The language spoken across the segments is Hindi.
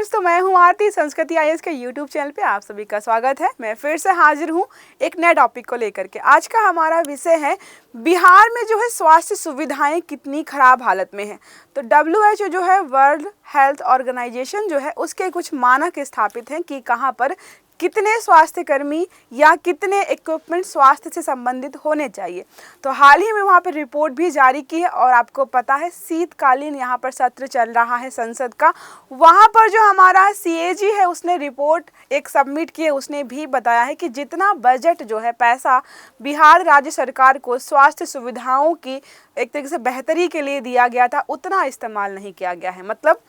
दोस्तों, मैं हूं आरती। संस्कृति आईएएस के यूट्यूब चैनल पे आप सभी का स्वागत है। मैं फिर से हाजिर हूं एक नए टॉपिक को लेकर के। आज का हमारा विषय है बिहार में जो है स्वास्थ्य सुविधाएं कितनी खराब हालत में हैं। तो WHO जो है, वर्ल्ड हेल्थ ऑर्गेनाइजेशन जो है, उसके कुछ मानक स्थापित हैं कि कहाँ पर कितने स्वास्थ्य कर्मी या कितने इक्विपमेंट स्वास्थ्य से संबंधित होने चाहिए। तो हाल ही में वहाँ पर रिपोर्ट भी जारी की है और आपको पता है शीतकालीन यहाँ पर सत्र चल रहा है संसद का। वहाँ पर जो हमारा CAG है उसने रिपोर्ट एक सबमिट की है। उसने भी बताया है कि जितना बजट जो है पैसा बिहार राज्य सरकार को स्वास्थ्य सुविधाओं की एक तरीके से बेहतरी के लिए दिया गया था, उतना इस्तेमाल नहीं किया गया है। मतलब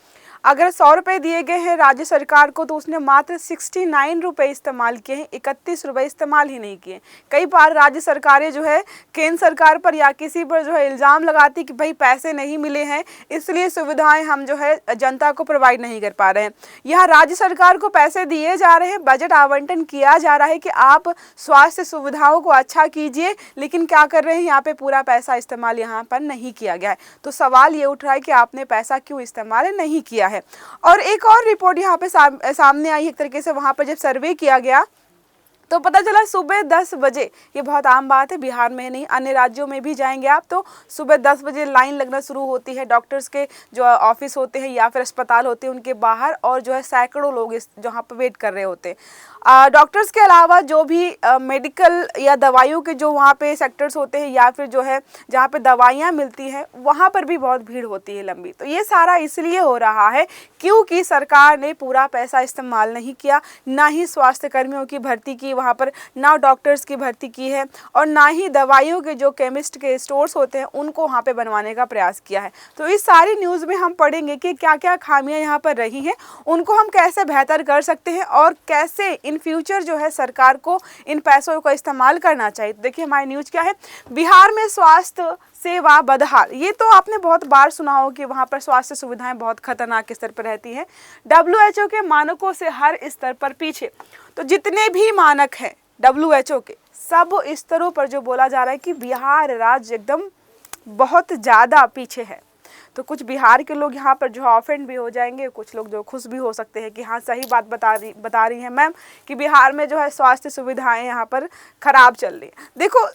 अगर 100 रुपये दिए गए हैं राज्य सरकार को तो उसने मात्र 69 रुपये इस्तेमाल किए हैं, 31 रुपये इस्तेमाल ही नहीं किए। कई बार राज्य सरकारें जो है केंद्र सरकार पर या किसी पर जो है इल्ज़ाम लगाती कि भाई पैसे नहीं मिले हैं, इसलिए सुविधाएं हम जो है जनता को प्रोवाइड नहीं कर पा रहे हैं। यहाँ राज्य सरकार को पैसे दिए जा रहे हैं, बजट आवंटन किया जा रहा है कि आप स्वास्थ्य सुविधाओं को अच्छा कीजिए, लेकिन क्या कर रहे हैं, यहाँ पे पूरा पैसा इस्तेमाल यहाँ पर नहीं किया गया है। तो सवाल ये उठ रहा है कि आपने पैसा क्यों इस्तेमाल नहीं किया है। और एक और रिपोर्ट यहाँ पे सामने आई एक तरीके से। वहाँ पर जब सर्वे किया गया तो पता चला सुबह 10 बजे, ये बहुत आम बात है, बिहार में नहीं अन्य राज्यों में भी जाएंगे आप तो सुबह 10 बजे लाइन लगना शुरू होती है डॉक्टर्स के जो ऑफिस होते हैं या फिर अस्पताल होते हैं उनके बाहर, और जो है सैकड़ों लोग जहाँ पर वेट कर रहे होते हैं। डॉक्टर्स के अलावा जो भी मेडिकल या दवाइयों के जो वहाँ पे सेक्टर्स होते हैं या फिर जो है जहाँ पे दवाइयाँ मिलती हैं वहाँ पर भी बहुत भीड़ होती है लंबी। तो ये सारा इसलिए हो रहा है क्योंकि सरकार ने पूरा पैसा इस्तेमाल नहीं किया, ना ही स्वास्थ्य कर्मियों की भर्ती की वहाँ पर, ना डॉक्टर्स की भर्ती की है, और ना ही दवाइयों के जो केमिस्ट के स्टोर्स होते हैं उनको वहाँ पे बनवाने का प्रयास किया है। तो इस सारी न्यूज़ में हम पढ़ेंगे कि क्या क्या खामियां यहाँ पर रही हैं, उनको हम कैसे बेहतर कर सकते हैं और कैसे इन फ्यूचर जो है सरकार को इन पैसों का इस्तेमाल करना चाहिए। तो देखिए हमारी न्यूज़ क्या है, बिहार में स्वास्थ्य सेवा बदहाल। ये तो आपने बहुत बार सुना हो कि वहाँ पर स्वास्थ्य सुविधाएं बहुत खतरनाक स्तर पर रहती हैं, WHO के मानकों से हर स्तर पर पीछे। तो जितने भी मानक हैं WHO के, सब स्तरों पर जो बोला जा रहा है कि बिहार राज्य एकदम बहुत ज़्यादा पीछे है। तो कुछ बिहार के लोग यहाँ पर जो ऑफेंड भी हो जाएंगे, कुछ लोग जो खुश भी हो सकते हैं कि हाँ सही बात बता रही हैं मैम कि बिहार में जो है स्वास्थ्य सुविधाएं यहाँ पर खराब चल रही हैं। देखो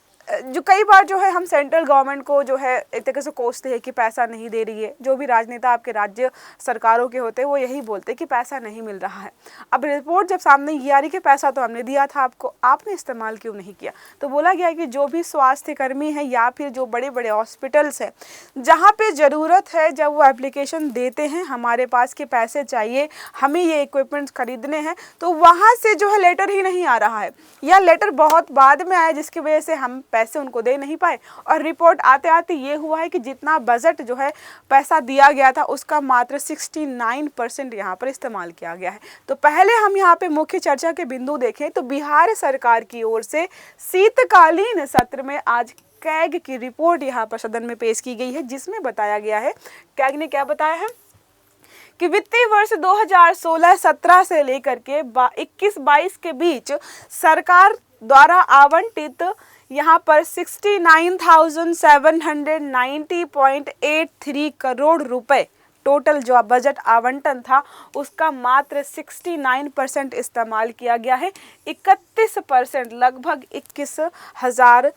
जो कई बार जो है हम सेंट्रल गवर्नमेंट को जो है एक तरीके से कोसते हैं कि पैसा नहीं दे रही है। जो भी राजनेता आपके राज्य सरकारों के होते हैं वो यही बोलते हैं कि पैसा नहीं मिल रहा है। अब रिपोर्ट जब सामने ये आ रही कि पैसा तो हमने दिया था आपको, आपने इस्तेमाल क्यों नहीं किया। तो बोला गया है कि जो भी स्वास्थ्य कर्मी है या फिर जो बड़े बड़े हॉस्पिटल्स हैं जहाँ पर ज़रूरत है, जब वो एप्लीकेशन देते हैं हमारे पास के पैसे चाहिए, हमें ये इक्विपमेंट्स खरीदने हैं, तो वहाँ से जो है लेटर ही नहीं आ रहा है या लेटर बहुत बाद में आया जिसकी वजह से हम पैसे उनको दे नहीं पाए। और रिपोर्ट आते आते ये हुआ है कि जितना बजट जो है पैसा दिया गया था उसका मात्र 69% यहाँ पर इस्तेमाल किया गया है। तो पहले हम यहाँ पे मुख्य चर्चा के बिंदु देखें तो बिहार सरकार की ओर से शीतकालीन सत्र में आज कैग की रिपोर्ट यहाँ पर सदन में पेश की गई है, जिसमें बताया गया है, कैग ने क्या बताया है कि वित्तीय वर्ष 2016-17 से लेकर के 21-22 के बीच सरकार द्वारा आवंटित यहाँ पर 69,790.83 करोड़ रुपए टोटल जो बजट आवंटन था उसका मात्र 69% इस्तेमाल किया गया है। 31% लगभग 21,000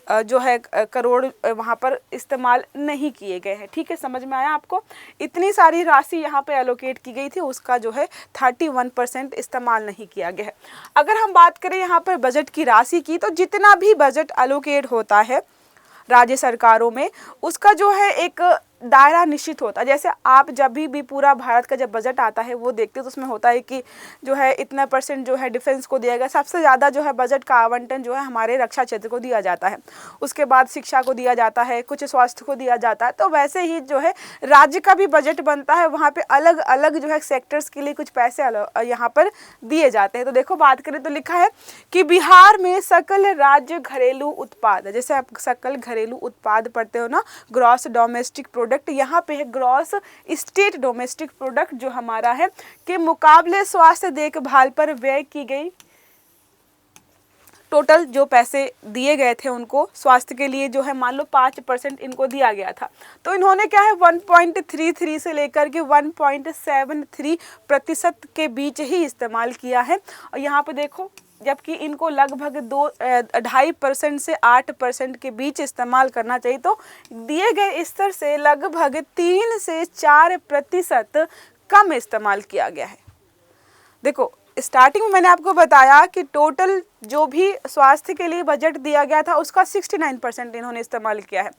जो है करोड़ वहाँ पर इस्तेमाल नहीं किए गए हैं। ठीक है, समझ में आया आपको। इतनी सारी राशि यहाँ पे एलोकेट की गई थी, उसका जो है 31% इस्तेमाल नहीं किया गया है। अगर हम बात करें यहाँ पर बजट की राशि की, तो जितना भी बजट एलोकेट होता है राज्य सरकारों में उसका जो है एक दायरा निश्चित होता है। जैसे आप जब भी पूरा भारत का जब बजट आता है वो देखते हो तो उसमें होता है कि जो है इतना % जो है डिफेंस को दिया गया। सबसे ज़्यादा जो है बजट का आवंटन जो है हमारे रक्षा क्षेत्र को दिया जाता है, उसके बाद शिक्षा को दिया जाता है, कुछ स्वास्थ्य को दिया जाता है। तो वैसे ही जो है राज्य का भी बजट बनता है, वहाँ पर अलग अलग जो है सेक्टर्स के लिए कुछ पैसे यहाँ पर दिए जाते हैं। तो देखो बात करें तो लिखा है कि बिहार में सकल राज्य घरेलू उत्पाद, जैसे आप सकल घरेलू उत्पाद पढ़ते हो ना, ग्रॉस डोमेस्टिक प्रोडक्ट, यहाँ पे है ग्रॉस स्टेट डोमेस्टिक प्रोडक्ट जो हमारा है के मुकाबले स्वास्थ्य देखभाल पर व्यय की गई टोटल जो पैसे दिए गए थे उनको स्वास्थ्य के लिए जो है मान लो 5% इनको दिया गया था, तो इन्होंने क्या है 1.33 से लेकर के 1.73% के बीच ही इस्तेमाल किया है। और यहाँ पे देखो, जबकि इनको लगभग 2.5% से 8% के बीच इस्तेमाल करना चाहिए, तो दिए गए स्तर से लगभग 3 से 4% कम इस्तेमाल किया गया है। देखो, स्टार्टिंग में मैंने आपको बताया कि टोटल जो भी स्वास्थ्य के लिए बजट दिया गया था उसका 69% इन्होंने इस्तेमाल किया है,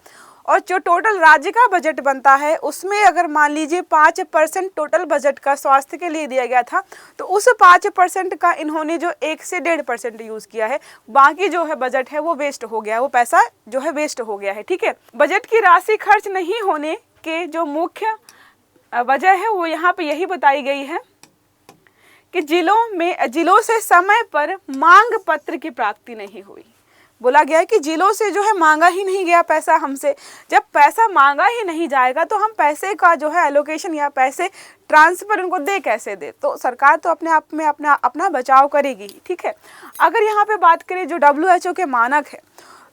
और जो टोटल राज्य का बजट बनता है उसमें अगर मान लीजिए 5% टोटल बजट का स्वास्थ्य के लिए दिया गया था, तो उस 5% का इन्होंने जो 1 से 1.5% यूज़ किया है, बाकी जो है बजट है वो वेस्ट हो गया है, वो पैसा जो है वेस्ट हो गया है। ठीक है, बजट की राशि खर्च नहीं होने के जो मुख्य वजह है वो यहाँ पे यही बताई गई है कि जिलों से समय पर मांग पत्र की प्राप्ति नहीं हुई। बोला गया है कि जिलों से जो है मांगा ही नहीं गया पैसा हमसे। जब पैसा मांगा ही नहीं जाएगा तो हम पैसे का जो है एलोकेशन या पैसे ट्रांसफर उनको दे कैसे दे, तो सरकार तो अपने आप में अपना बचाव करेगी। ठीक है, अगर यहाँ पे बात करें जो WHO के मानक है,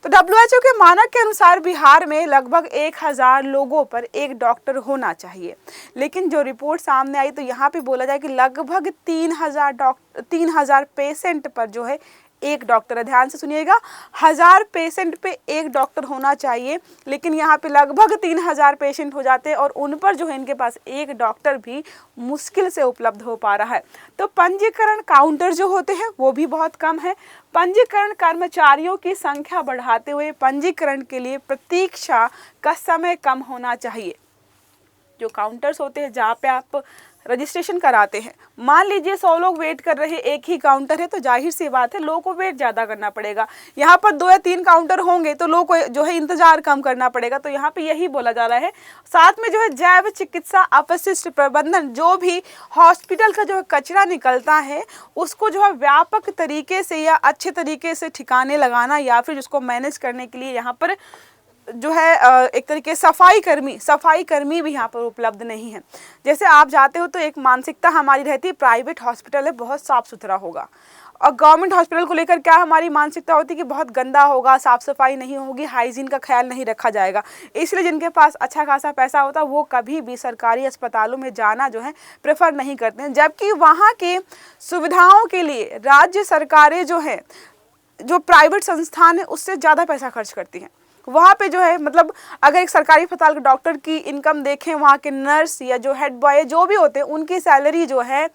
तो WHO के मानक के अनुसार बिहार में लगभग 1000 लोगों पर एक डॉक्टर होना चाहिए, लेकिन जो रिपोर्ट सामने आई तो यहाँ पे बोला जाए कि लगभग 3000 पेशेंट पर जो है एक डॉक्टर है। ध्यान से सुनिएगा, 1000 पेशेंट पे एक डॉक्टर होना चाहिए, लेकिन यहाँ पे लगभग 3000 पेशेंट हो जाते हैं और उन पर जो है इनके पास एक डॉक्टर भी मुश्किल से उपलब्ध हो पा रहा है। तो पंजीकरण काउंटर जो होते हैं वो भी बहुत कम है। पंजीकरण कर्मचारियों की संख्या बढ़ाते हुए पंजीकरण के लिए प्रतीक्षा का समय कम होना चाहिए। जो काउंटर्स होते हैं जहाँ पे आप रजिस्ट्रेशन कराते हैं, मान लीजिए 100 लोग वेट कर रहे हैं, एक ही काउंटर है, तो जाहिर सी बात है लोगों को वेट ज़्यादा करना पड़ेगा। यहाँ पर 2 या 3 काउंटर होंगे तो लोगों को जो है इंतजार कम करना पड़ेगा। तो यहाँ पे यही बोला जा रहा है। साथ में जो है जैव चिकित्सा अपशिष्ट प्रबंधन, जो भी हॉस्पिटल का जो है कचरा निकलता है उसको जो है व्यापक तरीके से या अच्छे तरीके से ठिकाने लगाना या फिर उसको मैनेज करने के लिए यहाँ पर जो है एक तरीके सफाई कर्मी भी यहाँ पर उपलब्ध नहीं है। जैसे आप जाते हो तो एक मानसिकता हमारी रहती है प्राइवेट हॉस्पिटल है बहुत साफ़ सुथरा होगा, और गवर्नमेंट हॉस्पिटल को लेकर क्या हमारी मानसिकता होती है कि बहुत गंदा होगा, साफ़ सफाई नहीं होगी, हाइजीन का ख्याल नहीं रखा जाएगा। इसलिए जिनके पास अच्छा खासा पैसा होता है वो कभी भी सरकारी अस्पतालों में जाना जो है प्रेफर नहीं करते हैं, जबकि वहाँ के सुविधाओं के लिए राज्य सरकारें जो है जो प्राइवेट संस्थान है उससे ज़्यादा पैसा खर्च करती हैं। वहाँ पे जो है मतलब अगर एक सरकारी अस्पताल के डॉक्टर की इनकम देखें, वहाँ के नर्स या जो हेड बॉय जो भी होते हैं उनकी सैलरी जो है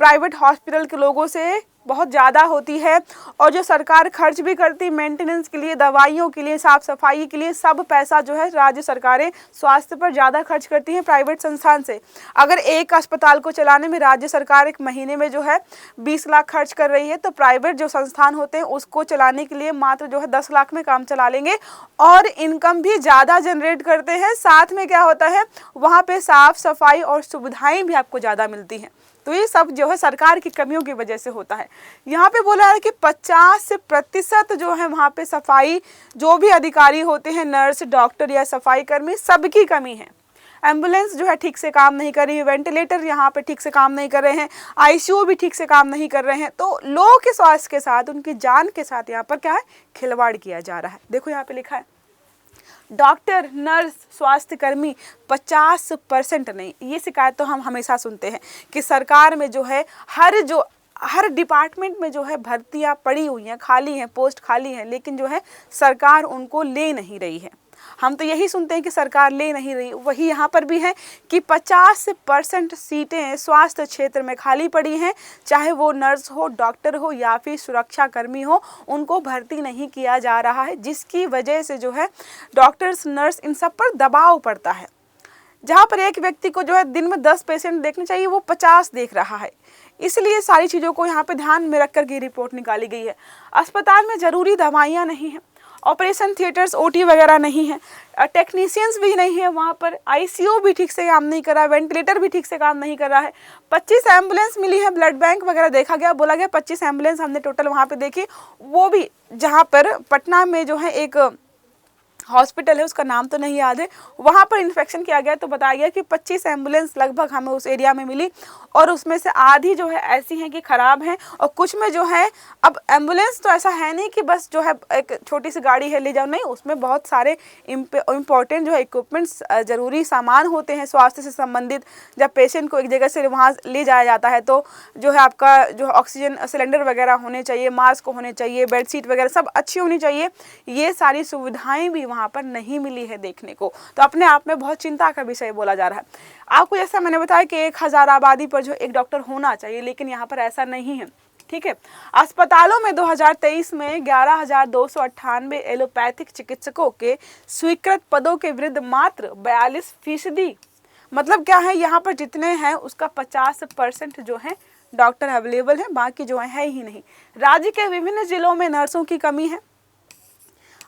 प्राइवेट हॉस्पिटल के लोगों से बहुत ज़्यादा होती है, और जो सरकार खर्च भी करती मेंटेनेंस के लिए, दवाइयों के लिए, साफ़ सफाई के लिए, सब पैसा जो है राज्य सरकारें स्वास्थ्य पर ज़्यादा खर्च करती हैं प्राइवेट संस्थान से। अगर एक अस्पताल को चलाने में राज्य सरकार एक महीने में जो है 20 लाख खर्च कर रही है, तो प्राइवेट जो संस्थान होते हैं उसको चलाने के लिए मात्र जो है 10 लाख में काम चला लेंगे, और इनकम भी ज़्यादा जनरेट करते हैं। साथ में क्या होता है वहाँ पर साफ़ सफाई और सुविधाएँ भी आपको ज़्यादा मिलती हैं। तो ये सब जो है सरकार की कमियों की वजह से होता है। यहाँ पे बोला है कि 50% जो है वहाँ पे सफाई जो भी अधिकारी होते हैं, नर्स, डॉक्टर या सफाई कर्मी, सबकी कमी है। एम्बुलेंस जो है ठीक से काम नहीं कर रही है, वेंटिलेटर यहाँ पे ठीक से काम नहीं कर रहे हैं, ICU भी ठीक से काम नहीं कर रहे हैं। तो लोगों के स्वास्थ्य के साथ, उनकी जान के साथ यहाँ पर क्या है खिलवाड़ किया जा रहा है। देखो यहाँ पे लिखा है डॉक्टर, नर्स, स्वास्थ्य कर्मी 50% नहीं। ये शिकायत तो हम हमेशा सुनते हैं कि सरकार में जो है हर डिपार्टमेंट में जो है भर्तियां पड़ी हुई हैं, खाली हैं, पोस्ट खाली हैं, लेकिन जो है सरकार उनको ले नहीं रही है। हम तो यही सुनते हैं कि सरकार ले नहीं रही। वही यहाँ पर भी है कि 50% सीटें स्वास्थ्य क्षेत्र में खाली पड़ी हैं, चाहे वो नर्स हो, डॉक्टर हो या फिर सुरक्षा कर्मी हो, उनको भर्ती नहीं किया जा रहा है, जिसकी वजह से जो है डॉक्टर्स, नर्स इन सब पर दबाव पड़ता है। जहाँ पर एक व्यक्ति को जो है दिन में 10 पेशेंट देखने चाहिए वो 50 देख रहा है। इसलिए सारी चीज़ों को यहाँ पे ध्यान में रख कर के रिपोर्ट निकाली गई है। अस्पताल में ज़रूरी दवाइयाँ नहीं हैं, ऑपरेशन थिएटर्स, OT वगैरह नहीं है, टेक्नीशियंस भी नहीं है, वहाँ पर ICU भी ठीक से काम नहीं कर रहा है, वेंटिलेटर भी ठीक से काम नहीं कर रहा है। 25 एम्बुलेंस मिली है, ब्लड बैंक वगैरह देखा गया, बोला गया 25 एम्बुलेंस हमने टोटल वहाँ पे देखी। वो भी जहाँ पर पटना में जो है एक हॉस्पिटल है, उसका नाम तो नहीं याद है, वहाँ पर इन्फेक्शन किया गया। तो बताया गया कि 25 एम्बुलेंस लगभग हमें उस एरिया में मिली और उसमें से आधी जो है ऐसी हैं कि ख़राब हैं और कुछ में जो है, अब एम्बुलेंस तो ऐसा है नहीं कि बस जो है एक छोटी सी गाड़ी है ले जाओ, नहीं, उसमें बहुत सारे इम्पोर्टेंट जो है इक्विपमेंट्स, ज़रूरी सामान होते हैं स्वास्थ्य से संबंधित। जब पेशेंट को एक जगह से वहाँ ले जाया जाता है तो जो है आपका जो ऑक्सीजन सिलेंडर वगैरह होने चाहिए, मास्क होने चाहिए, बेडशीट वगैरह सब अच्छी होनी चाहिए। ये सारी सुविधाएं भी वहाँ पर नहीं मिली है देखने को, तो अपने आप में बहुत चिंता का विषय बोला जा रहा है। आपको जैसा मैंने बताया कि 1000 आबादी पर जो एक डॉक्टर होना चाहिए, लेकिन यहाँ पर ऐसा नहीं है। ठीक है, अस्पतालों में 2023 में 11,298 एलोपैथिक चिकित्सकों के स्वीकृत पदों के विरुद्ध मात्र 42%, मतलब क्या है, यहाँ पर जितने हैं उसका 50% जो है डॉक्टर अवेलेबल है, बाकी जो है ही नहीं। राज्य के विभिन्न जिलों में नर्सों की कमी है,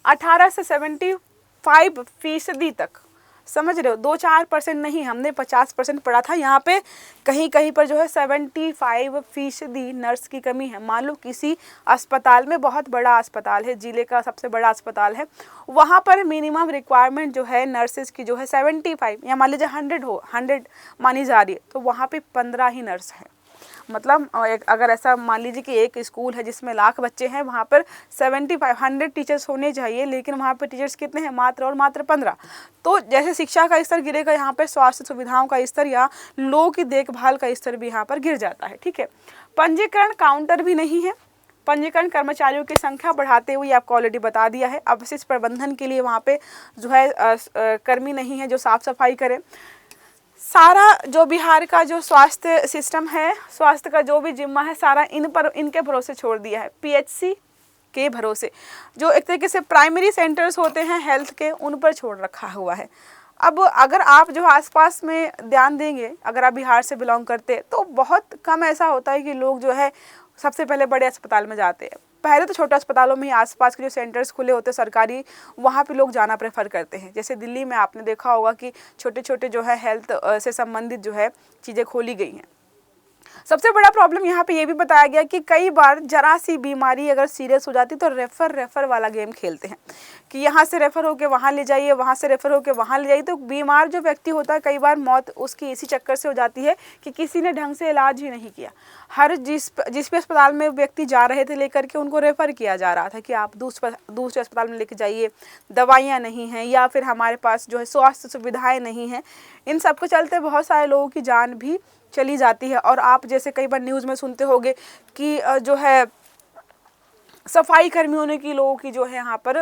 18 से 75% तक, समझ रहे हो, 2-4% नहीं, हमने 50% पढ़ा था, यहाँ पे कहीं कहीं पर जो है 75% नर्स की कमी है। मान लो किसी अस्पताल में, बहुत बड़ा अस्पताल है, जिले का सबसे बड़ा अस्पताल है, वहाँ पर मिनिमम रिक्वायरमेंट जो है नर्सेज की जो है 75, या मान लीजिए 100 मानी जा रही है, तो वहाँ पे 15 ही नर्स हैं। मतलब अगर ऐसा मान लीजिए कि एक स्कूल है जिसमें 1,00,000 बच्चे हैं, वहाँ पर 100 टीचर्स होने चाहिए, लेकिन वहाँ पर टीचर्स कितने हैं, मात्र और मात्र 15। तो जैसे शिक्षा का स्तर गिरेगा, यहाँ पर स्वास्थ्य सुविधाओं का स्तर या लोगों की देखभाल का स्तर भी यहाँ पर गिर जाता है। ठीक है, पंजीकरण काउंटर भी नहीं है, पंजीकरण कर्मचारियों की संख्या बढ़ाते हुए आपको ऑलरेडी बता दिया है। अवशिष्ट प्रबंधन के लिए वहाँ पे जो है कर्मी नहीं है जो साफ सफाई करे। सारा जो बिहार का जो स्वास्थ्य सिस्टम है, स्वास्थ्य का जो भी जिम्मा है, सारा इनके भरोसे छोड़ दिया है, पीएचसी के भरोसे, जो एक तरीके से प्राइमरी सेंटर्स होते हैं हेल्थ के, उन पर छोड़ रखा हुआ है। अब अगर आप जो आसपास में ध्यान देंगे, अगर आप बिहार से बिलोंग करते, तो बहुत कम ऐसा होता है कि लोग जो है सबसे पहले बड़े अस्पताल में जाते हैं। पहले तो छोटे अस्पतालों में ही आसपास के जो सेंटर्स खुले होते हैं सरकारी, वहाँ पे लोग जाना प्रेफर करते हैं। जैसे दिल्ली में आपने देखा होगा कि छोटे छोटे जो है हेल्थ से संबंधित जो है चीज़ें खोली गई हैं। सबसे बड़ा प्रॉब्लम यहाँ पे ये भी बताया गया कि कई बार जरा सी बीमारी अगर सीरियस हो जाती तो रेफर वाला गेम खेलते हैं कि यहाँ से रेफर होके वहाँ ले जाइए, वहाँ से रेफर होके वहाँ ले जाइए। तो बीमार जो व्यक्ति होता है, कई बार मौत उसकी इसी चक्कर से हो जाती है कि किसी ने ढंग से इलाज ही नहीं किया। हर जिस भी अस्पताल में व्यक्ति जा रहे थे लेकर के, उनको रेफ़र किया जा रहा था कि आप दूसरे अस्पताल में लेके जाइए, दवाइयाँ नहीं हैं या फिर हमारे पास जो है स्वास्थ्य सुविधाएँ नहीं हैं। इन सब के चलते बहुत सारे लोगों की जान भी चली जाती है। और आप जैसे कई बार न्यूज़ में सुनते होंगे कि जो है सफाई कर्मियों ने की लोगों की जो है यहाँ पर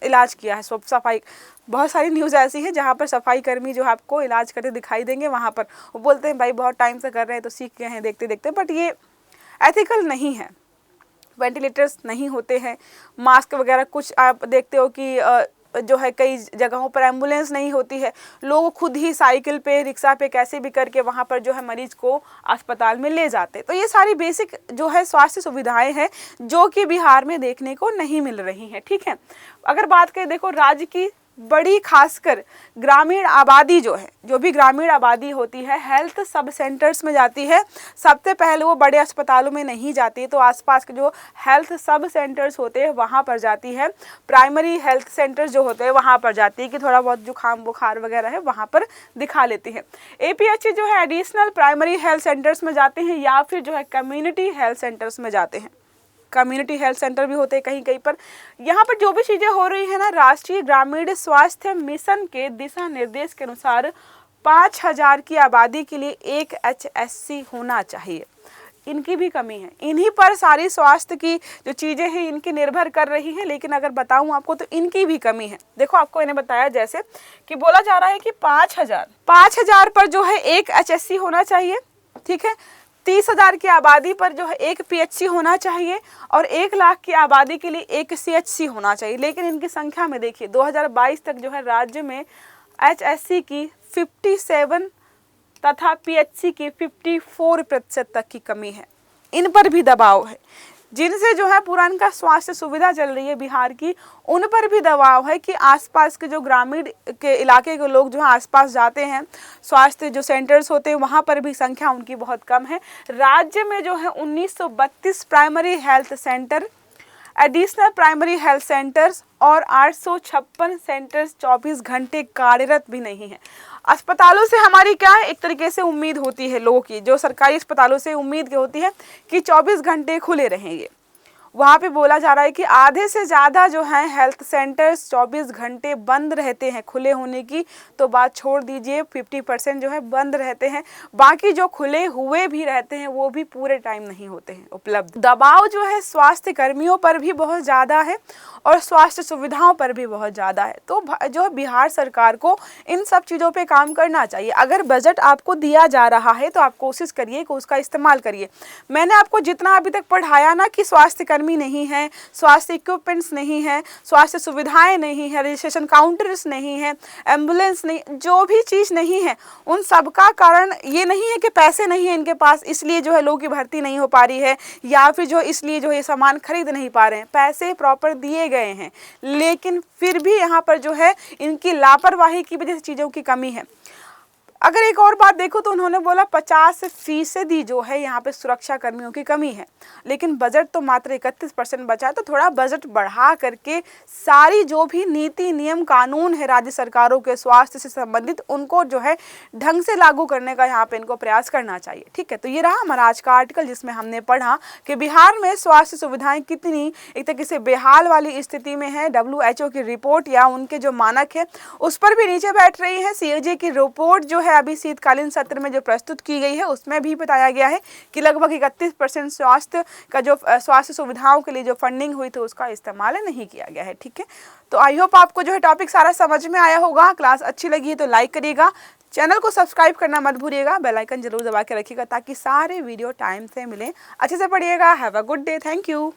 इलाज किया है। सफाई, बहुत सारी न्यूज़ ऐसी है जहाँ पर सफाई कर्मी जो है आपको इलाज करते दिखाई देंगे। वहाँ पर वो बोलते हैं भाई बहुत टाइम से कर रहे हैं तो सीख गए हैं देखते देखते, बट ये एथिकल नहीं है। वेंटिलेटर्स नहीं होते हैं, मास्क वगैरह, कुछ आप देखते हो कि जो है कई जगहों पर एम्बुलेंस नहीं होती है, लोग खुद ही साइकिल पे, रिक्शा पे, कैसे भी करके वहाँ पर जो है मरीज को अस्पताल में ले जाते। तो ये सारी बेसिक जो है स्वास्थ्य सुविधाएं हैं जो कि बिहार में देखने को नहीं मिल रही हैं। ठीक है, अगर बात करें, देखो राज्य की बड़ी खासकर ग्रामीण आबादी जो है, जो भी ग्रामीण आबादी होती है हेल्थ सब सेंटर्स में जाती है। सबसे पहले वो बड़े अस्पतालों में नहीं जाती, तो आसपास के जो हेल्थ सब सेंटर्स होते हैं वहाँ पर जाती है। प्राइमरी हेल्थ सेंटर्स जो होते हैं वहाँ पर जाती है कि थोड़ा बहुत जुकाम बुखार वगैरह है वहाँ पर दिखा लेती है। एपीएचसी जो है एडिशनल प्राइमरी हेल्थ सेंटर्स में जाते हैं या फिर जो है कम्युनिटी हेल्थ सेंटर्स में जाते हैं। कम्युनिटी हेल्थ सेंटर भी होते हैं कहीं कहीं पर। यहाँ पर जो भी चीज़ें हो रही है ना, राष्ट्रीय ग्रामीण स्वास्थ्य मिशन के दिशा निर्देश के अनुसार 5,000 की आबादी के लिए एक HSC होना चाहिए। इनकी भी कमी है, इन्हीं पर सारी स्वास्थ्य की जो चीज़ें हैं इनकी निर्भर कर रही हैं। लेकिन अगर बताऊं आपको तो इनकी भी कमी है। देखो आपको इन्हें बताया जैसे कि बोला जा रहा है कि 5,000 पर जो है एक HSC होना चाहिए। ठीक है, 30,000 की आबादी पर जो है एक PHC होना चाहिए और 1,00,000 की आबादी के लिए एक CHC होना चाहिए। लेकिन इनकी संख्या में देखिए 2022 तक जो है राज्य में HSC की 57 तथा PHC की 54% तक की कमी है। इन पर भी दबाव है, जिनसे जो है पुराना स्वास्थ्य सुविधा चल रही है बिहार की, उन पर भी दबाव है कि आसपास के जो ग्रामीण के इलाके के लोग जो है आसपास जाते हैं, स्वास्थ्य जो सेंटर्स होते हैं वहाँ पर भी संख्या उनकी बहुत कम है। राज्य में जो है 1932 primary health centre additional primary health centres और 856 सेंटर्स 24 घंटे कार्यरत भी नहीं है। अस्पतालों से हमारी क्या है, एक तरीके से उम्मीद होती है लोगों की, जो सरकारी अस्पतालों से उम्मीद होती है कि 24 घंटे खुले रहेंगे। वहाँ पे बोला जा रहा है कि आधे से ज़्यादा जो है हेल्थ सेंटर्स 24 घंटे बंद रहते हैं। खुले होने की तो बात छोड़ दीजिए, 50% जो है बंद रहते हैं, बाकी जो खुले हुए भी रहते हैं वो भी पूरे टाइम नहीं होते हैं उपलब्ध। दबाव जो है स्वास्थ्य कर्मियों पर भी बहुत ज़्यादा है और स्वास्थ्य सुविधाओं पर भी बहुत ज़्यादा है। तो जो बिहार सरकार को इन सब चीज़ों पे काम करना चाहिए। अगर बजट आपको दिया जा रहा है तो आप कोशिश करिए कि उसका इस्तेमाल करिए। मैंने आपको जितना अभी तक पढ़ाया ना कि स्वास्थ्य कर्मी नहीं है, स्वास्थ्य इक्विपमेंट्स नहीं है, स्वास्थ्य सुविधाएं नहीं है, रजिस्ट्रेशन काउंटर्स नहीं है, एम्बुलेंस नहीं, जो भी चीज़ नहीं है, उन सब का कारण ये नहीं है कि पैसे नहीं है इनके पास इसलिए जो है लोगों की भर्ती नहीं हो पा रही है, या फिर जो इसलिए जो ये सामान खरीद नहीं पा रहे हैं। पैसे प्रॉपर दिए गए हैं, लेकिन फिर भी यहाँ पर जो है इनकी लापरवाही की वजह से चीज़ों की कमी है। अगर एक और बात देखो तो उन्होंने बोला 50% जो है यहाँ पे सुरक्षा कर्मियों की कमी है, लेकिन बजट तो मात्र 31% बचा है। तो थोड़ा बजट बढ़ा करके सारी जो भी नीति नियम कानून है राज्य सरकारों के स्वास्थ्य से संबंधित, उनको जो है ढंग से लागू करने का यहाँ पे इनको प्रयास करना चाहिए। ठीक है, तो ये रहा हमारा आज का आर्टिकल जिसमें हमने पढ़ा कि बिहार में स्वास्थ्य सुविधाएं कितनी एक तरीके से बेहाल वाली स्थिति में है। WHO की रिपोर्ट या उनके जो मानक है उस पर भी नीचे बैठ रही है। CAG की रिपोर्ट जो है अभी शीतकालीन सत्र में जो प्रस्तुत की गई है उसमें भी बताया गया है कि लगभग 31% स्वास्थ्य का जो स्वास्थ्य सुविधाओं के लिए जो फंडिंग हुई थी उसका इस्तेमाल नहीं किया गया है। ठीक है, तो आई होप आपको जो है टॉपिक सारा समझ में आया होगा। क्लास अच्छी लगी है तो लाइक करिएगा, चैनल को सब्सक्राइब करना मत भूलिएगा, बेल आइकन जरूर दबा के रखिएगा ताकि सारे वीडियो टाइम से मिलें। अच्छे से पढ़िएगा। Have a good day. Thank you.